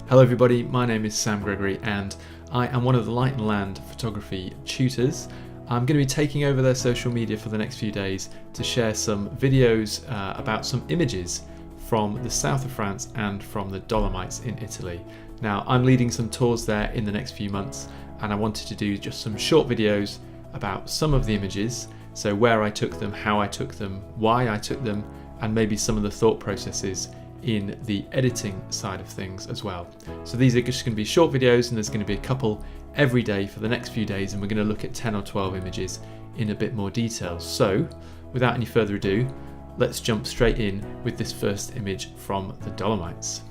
Hello everybody, my name is Sam Gregory and I am one of the Light and Land photography tutors. I'm going to be taking over their social media for the next few days to share some videos about some images from the south of France and from the Dolomites in Italy. Now, I'm leading some tours there in the next few months and I wanted to do just some short videos about some of the images, so where I took them, how I took them, why I took them, and maybe some of the thought processes in the editing side of things as well. So these are just going to be short videos and there's going to be a couple every day for the next few days, and we're going to look at 10 or 12 images in a bit more detail. So without any further ado, let's jump straight in with this first image from the Dolomites.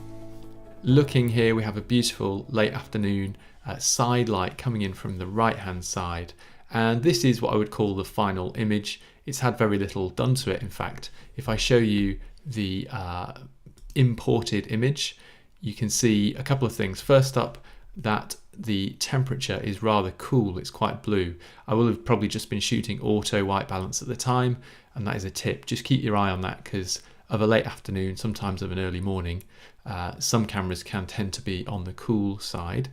Looking here, we have a beautiful late afternoon side light coming in from the right hand side, and this is what I would call the final image. It's had very little done to it. In fact, if I show you the imported image, you can see a couple of things. First up, that the temperature is rather cool, it's quite blue. I will have probably just been shooting auto white balance at the time, and that is a tip. Just keep your eye on that because of a late afternoon, sometimes of an early morning, some cameras can tend to be on the cool side.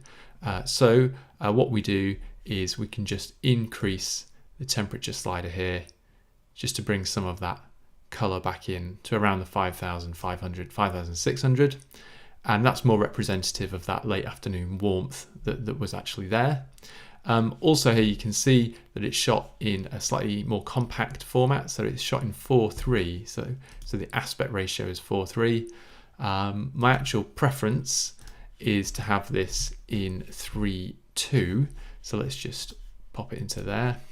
So what we do is we can just increase the temperature slider here just to bring some of that color back in to around the 5,500, 5,600, and that's more representative of that late afternoon warmth that was actually there. Also here you can see that it's shot in a slightly more compact format, so it's shot in 4:3, so the aspect ratio is 4:3. My actual preference is to have this in 3:2, so let's just pop it into there.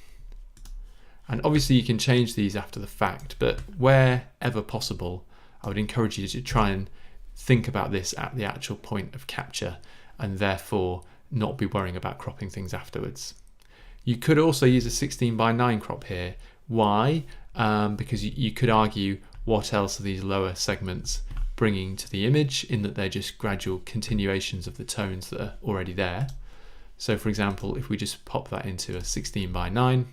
And obviously you can change these after the fact, but wherever possible, I would encourage you to try and think about this at the actual point of capture and therefore not be worrying about cropping things afterwards. You could also use a 16:9 crop here. Why? Because you could argue what else are these lower segments bringing to the image, in that they're just gradual continuations of the tones that are already there. So for example, if we just pop that into a 16:9,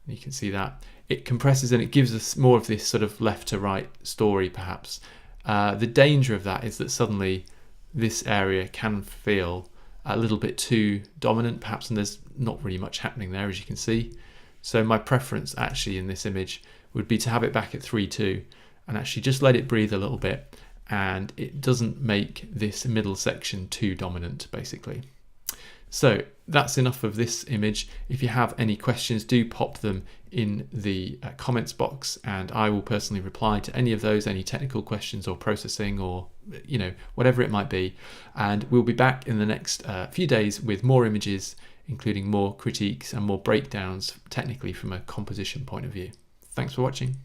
you can see that it compresses and it gives us more of this sort of left to right story perhaps. The danger of that is that suddenly this area can feel a little bit too dominant perhaps, and there's not really much happening there, as you can see. So my preference actually in this image would be to have it back at 3:2 and actually just let it breathe a little bit, and it doesn't make this middle section too dominant basically. So that's enough of this image. If you have any questions, do pop them in the comments box and I will personally reply to any of those, any technical questions or processing or whatever it might be. And we'll be back in the next few days with more images, including more critiques and more breakdowns technically from a composition point of view. Thanks for watching.